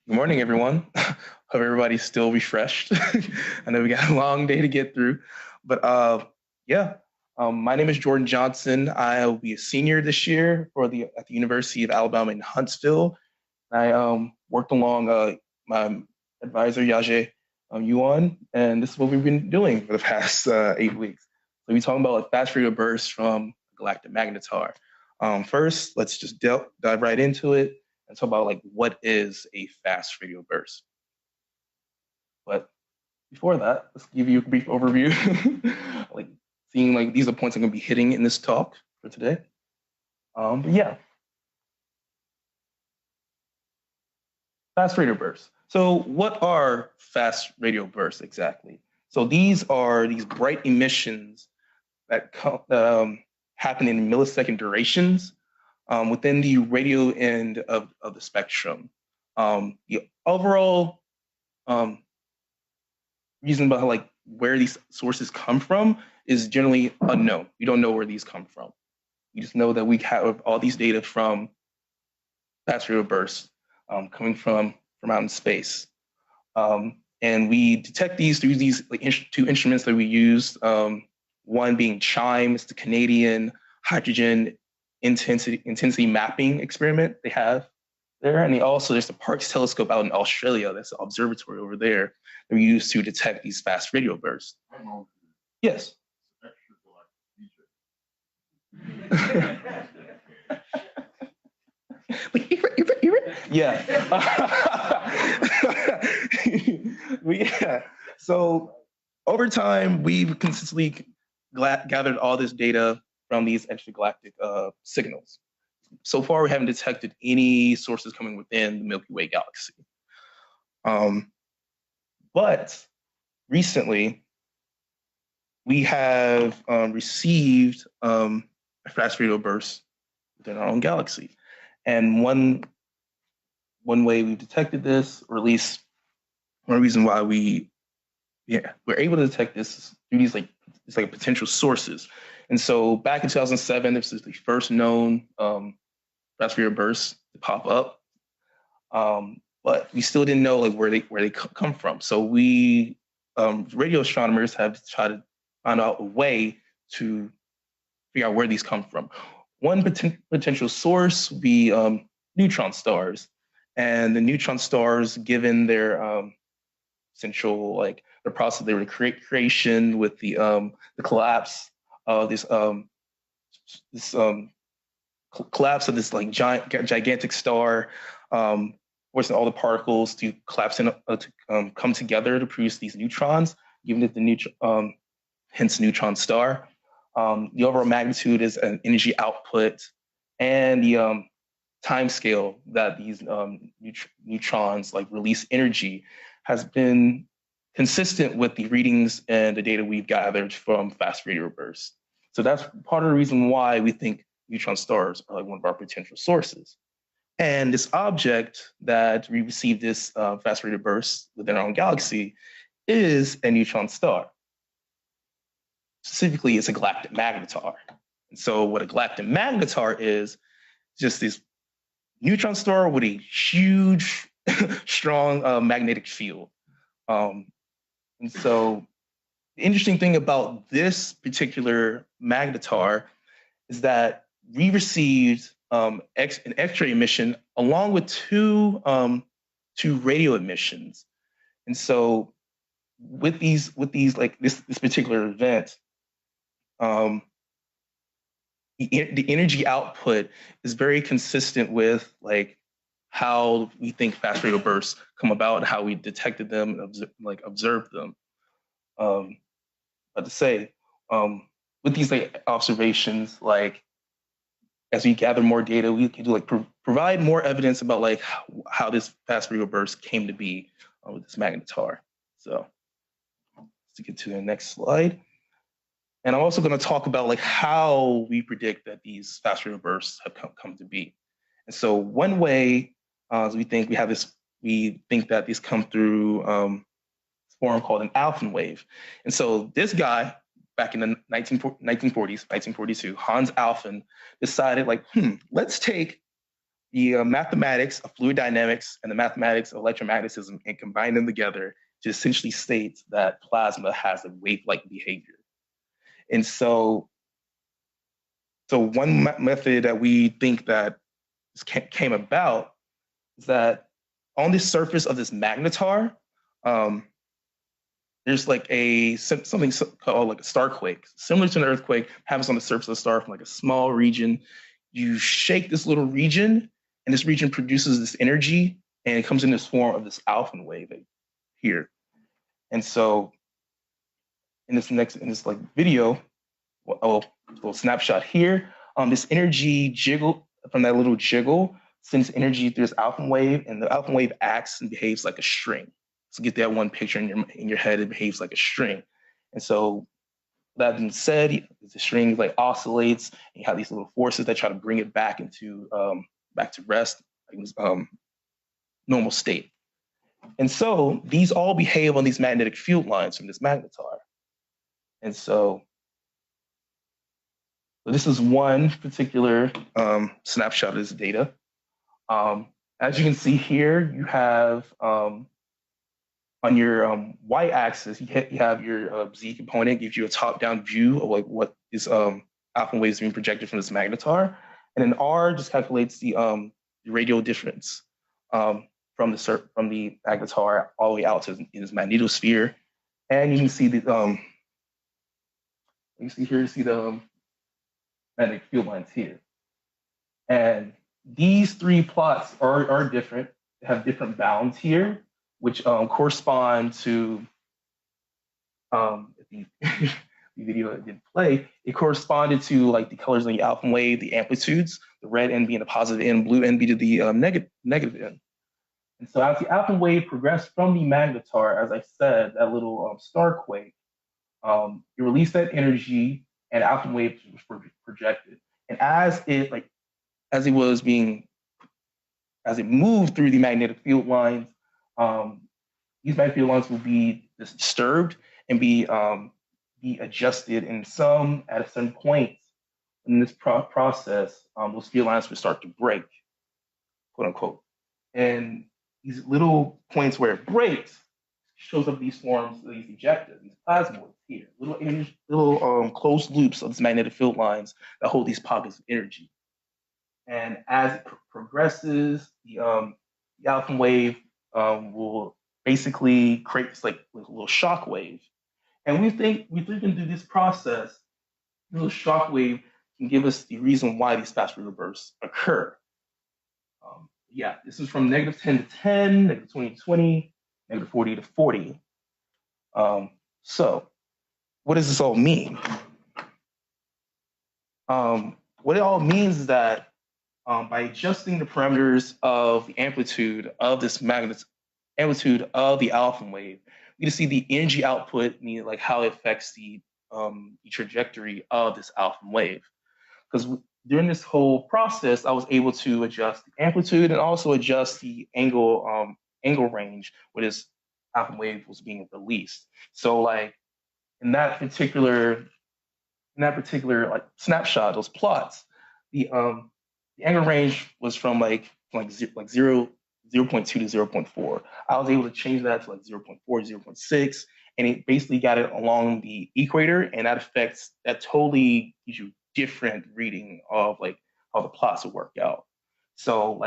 Good morning, everyone. Hope everybody's still refreshed. I know we got a long day to get through, but yeah. My name is Jordan Johnson. I will be a senior this year at the University of Alabama in Huntsville. I worked along my advisor Yaje Yuan, and this is what we've been doing for the past 8 weeks. So we're talking about like fast radio bursts from galactic magnetar. First, let's just dive right into it and talk about like what is a fast radio burst. But before that, let's give you a brief overview, like seeing like these are the points I'm going to be hitting in this talk for today. But yeah, fast radio bursts. So what are fast radio bursts exactly? So these are these bright emissions that happen in millisecond durations within the radio end of the spectrum. The overall reason about like where these sources come from is generally unknown. We don't know where these come from. We just know that we have all these data from fast radio bursts coming from out in space. And we detect these through these like two instruments that we use. One being CHIME, it's the Canadian hydrogen intensity mapping experiment they have there. And there's the Parkes telescope out in Australia. That's the observatory over there that we use to detect these fast radio bursts. Yes. Yeah. Yeah. So over time, we've consistently gathered all this data from these extragalactic signals. So far, we haven't detected any sources coming within the Milky Way galaxy. But recently, we have received a fast radio burst within our own galaxy. And one way we've detected this, or at least one reason why we're able to detect this through these it's like potential sources. And so back in 2007, this is the first known fast radio burst to pop up, but we still didn't know like where they come from. So we radio astronomers have tried to find out a way to figure out where these come from. One potential source would be neutron stars, and the neutron stars, given their essential like the process of their creation with the collapse of this collapse of this like gigantic star, forcing all the particles to collapse in to come together to produce these neutrons, giving it the hence neutron star. The overall magnitude is an energy output, and the time scale that these neutrons like release energy has been consistent with the readings and the data we've gathered from fast radio bursts. So that's part of the reason why we think neutron stars are like one of our potential sources. And this object that we received this fast radio burst within our own galaxy is a neutron star. Specifically, it's a galactic magnetar. And so what a galactic magnetar is just this neutron star with a huge, strong magnetic field. And so the interesting thing about this particular magnetar is that we received an X-ray emission along with two radio emissions. And so with these like this particular event, the energy output is very consistent with like how we think fast radio bursts come about and how we detected them and observed them. But to say, with these like observations, like as we gather more data, we can do like provide more evidence about like how this fast radio burst came to be with this magnetar. So let's get to the next slide. And I'm also going to talk about like how we predict that these fast radio bursts have come to be. And so one way we think that these come through a form called an alpha wave. And so this guy back in the 1940s, 1942, Hans Alphen decided like, let's take the mathematics of fluid dynamics and the mathematics of electromagnetism and combine them together to essentially state that plasma has a wave-like behavior. And so one method that we think that came about is that on the surface of this magnetar, there's like something called like a starquake, similar to an earthquake, happens on the surface of the star from like a small region. You shake this little region, and this region produces this energy, and it comes in this form of this alpha wave here. And so, in this like video, a little snapshot here, this energy jiggle from that little jiggle sends energy through this alpha wave, and the alpha wave acts and behaves like a string. So get that one picture in your head, it behaves like a string. And so that being said, the string like oscillates, and you have these little forces that try to bring it back into back to rest, normal state. And so these all behave on these magnetic field lines from this magnetar. And so this is one particular snapshot of this data. As you can see here, you have on your y-axis, you have your z component, gives you a top-down view of like what is alpha waves being projected from this magnetar, and then r just calculates the radial difference from the magnetar all the way out to this magnetosphere, and you can see the you see the magnetic field lines here, and these three plots are different. They have different bounds here, which correspond to the video that didn't play. It corresponded to like the colors of the alpha wave, the amplitudes, the red end being the positive end, blue end being the negative end. And so as the alpha wave progressed from the magnetar, as I said, that little starquake, it released that energy, and alpha wave was projected. And as it moved through the magnetic field lines, these magnetic field lines will be disturbed and be adjusted at a certain point in this process. Those field lines will start to break, quote unquote. And these little points where it breaks shows up these forms, these ejecta, these plasmoids here, little closed loops of these magnetic field lines that hold these pockets of energy. And as it progresses, the alpha wave will basically create this like a little shock wave. And we think through this process, the little shock wave can give us the reason why these fast Fourier bursts occur. Yeah, this is from -10 to 10, -20 to 20, -40 to 40. So what does this all mean? What it all means is that by adjusting the parameters of the amplitude of this amplitude of the alpha wave, we can see the energy output, meaning like how it affects the trajectory of this alpha wave. Because during this whole process, I was able to adjust the amplitude and also adjust the angle range where this alpha wave was being released. So like in that particular like snapshot, those plots, the angle range was from like 0.2 to 0.4. I was able to change that to like 0.4, 0.6, and it basically got it along the equator, and that totally gives you different reading of like how the plots will work out. So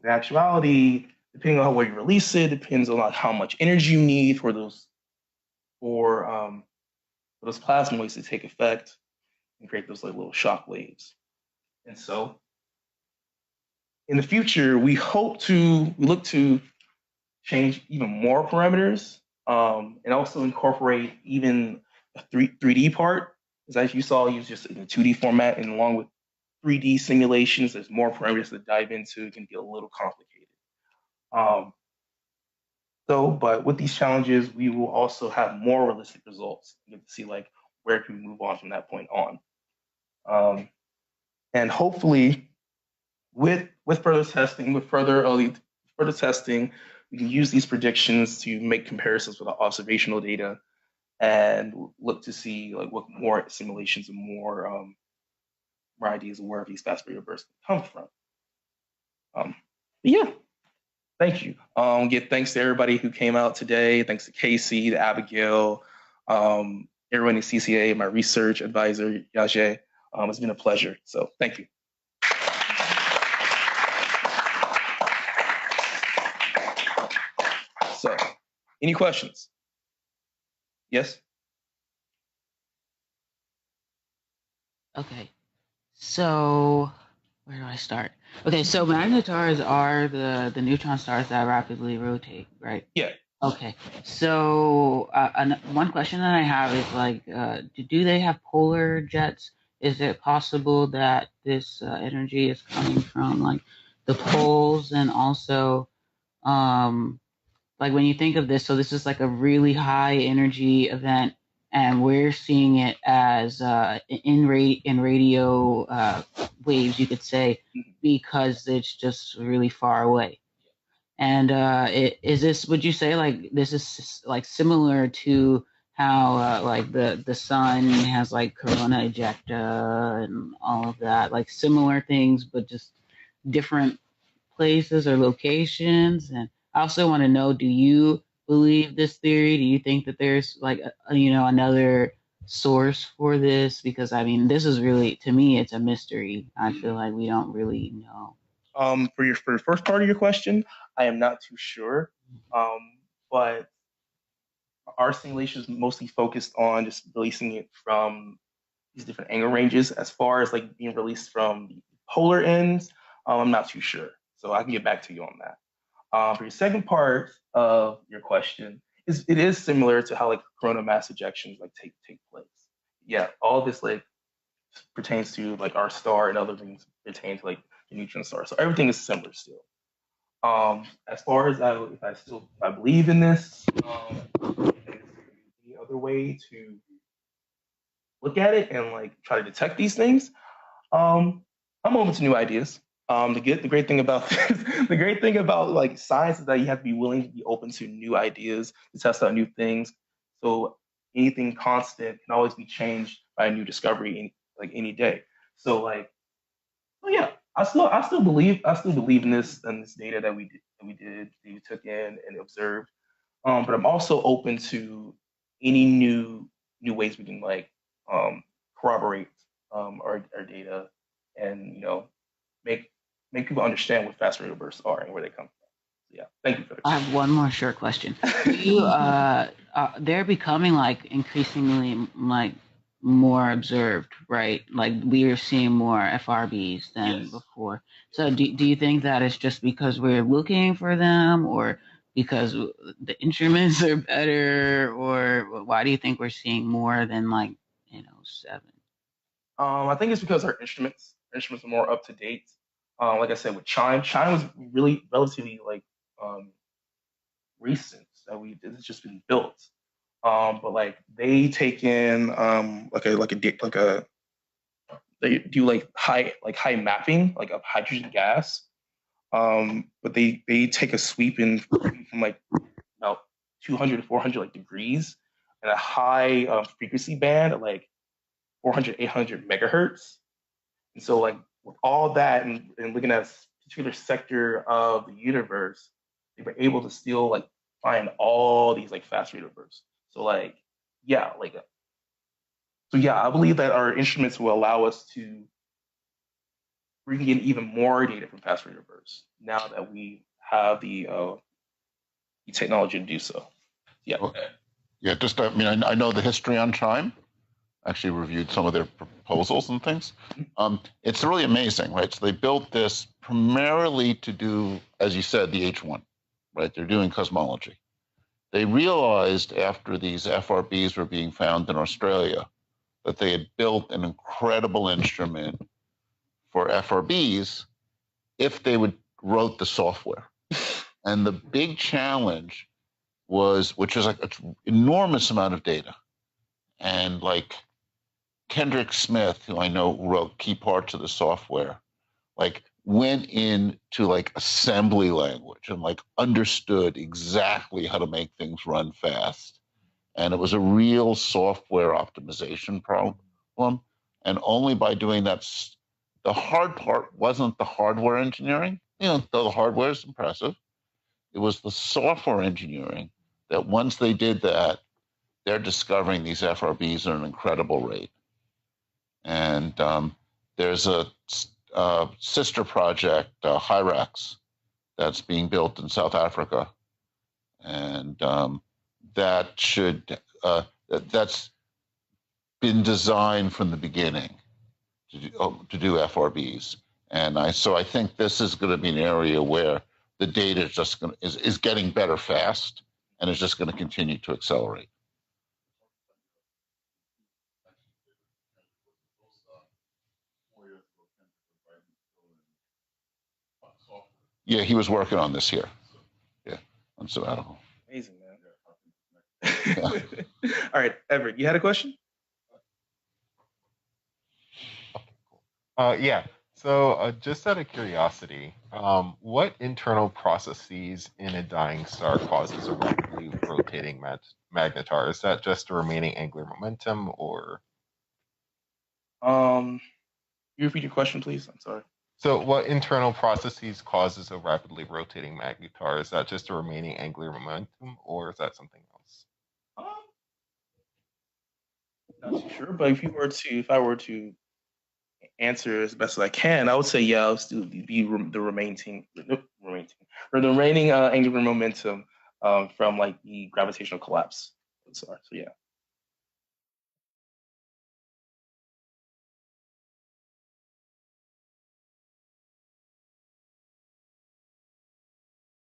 in actuality, depending on where you release it, depends on like how much energy you need for those plasmoids to take effect and create those like little shock waves. And so in the future, we look to change even more parameters, and also incorporate even a 3D part. As you saw, use just in a 2D format, and along with 3D simulations, there's more parameters to dive into. It can get a little complicated. But with these challenges, we will also have more realistic results. You get to see like where can we move on from that point on. And hopefully, with further testing, we can use these predictions to make comparisons with our observational data and look to see like what more simulations and more more ideas of where these fast radio bursts come from. But yeah, thank you. Give thanks to everybody who came out today. Thanks to Casey, to Abigail, everyone in CCA, my research advisor, Yajay. It's been a pleasure. So thank you. So, any questions? Yes? Okay. So where do I start? Okay, so magnetars are the neutron stars that rapidly rotate, right? Yeah. Okay. So one question that I have is like, do they have polar jets? Is it possible that this energy is coming from like the poles, and also like when you think of this, so this is like a really high energy event, and we're seeing it as in radio waves, you could say, because it's just really far away. And is this? Would you say like this is like similar to how like the sun has like corona ejecta and all of that, like similar things, but just different places or locations? And I also want to know, do you believe this theory? Do you think that there's like another source for this? Because I mean, this is really, to me, it's a mystery. I feel like we don't really know. For the first part of your question, I am not too sure. But our simulation is mostly focused on just releasing it from these different angle ranges. As far as like being released from the polar ends, I'm not too sure. So I can get back to you on that. For your second part of your question, it is similar to how like corona mass ejections like take place. Yeah, all this like pertains to like our star, and other things pertain to like the neutron star. So everything is similar still. As far as if I believe in this, the other way to look at it and like try to detect these things, I'm open to new ideas. The great thing about the great thing about like science is that you have to be willing to be open to new ideas, to test out new things. So anything constant can always be changed by a new discovery like any day. So like, oh yeah, I still believe in this data that we took in and observed. But I'm also open to any new ways we can like corroborate our data, and make make people understand what fast radio bursts are and where they come from. So, yeah, thank you for the I question. have one more short question. They're becoming like increasingly like more observed, right? Like we are seeing more FRBs than Yes. before. So do you think that it's just because we're looking for them, or because the instruments are better, or why do you think we're seeing more than like, 7? I think it's because our instruments are more up to date. Like I said, with Chime was really relatively like recent that it's just been built. But like they take in they do like high mapping like of hydrogen gas. But they take a sweep in from like about 200 to 400 like degrees, and a high frequency band at like 400 800 megahertz. And so like with all that, and looking at a particular sector of the universe, they were able to still like find all these like fast radio bursts. So like yeah, I believe that our instruments will allow us to bring in even more data from fast radio bursts now that we have the technology to do so. Yeah. Well, yeah, just I mean, I know the history on Chime. Actually reviewed some of their proposals and things. It's really amazing, right? So they built this primarily to do, as you said, the H1, right? They're doing cosmology. They realized after these FRBs were being found in Australia that they had built an incredible instrument for FRBs if they would wrote the software. And the big challenge was, which is like an enormous amount of data. And like Kendrick Smith, who I know wrote key parts of the software, like went into like assembly language and like understood exactly how to make things run fast. And it was a real software optimization problem. And only by doing that the hard part wasn't the hardware engineering, though the hardware is impressive. It was the software engineering that once they did that, they're discovering these FRBs at an incredible rate. And there's a sister project, Hyrax, that's being built in South Africa. And that's been designed from the beginning to do FRBs. And so I think this is going to be an area where the data is getting better fast, and is just going to continue to accelerate. Yeah, he was working on this here. Yeah, on sabbatical. Amazing, man. Yeah. All right, Everett, you had a question? Yeah. So just out of curiosity, what internal processes in a dying star causes a rapidly rotating magnetar? Is that just the remaining angular momentum, or? You repeat your question, please? I'm sorry. So what internal processes causes a rapidly rotating magnetar? Is that just the remaining angular momentum, or is that something else? Not too sure, but if I were to answer as best as I can, I would say yeah, it'll still be the remaining angular momentum from like the gravitational collapse. So yeah.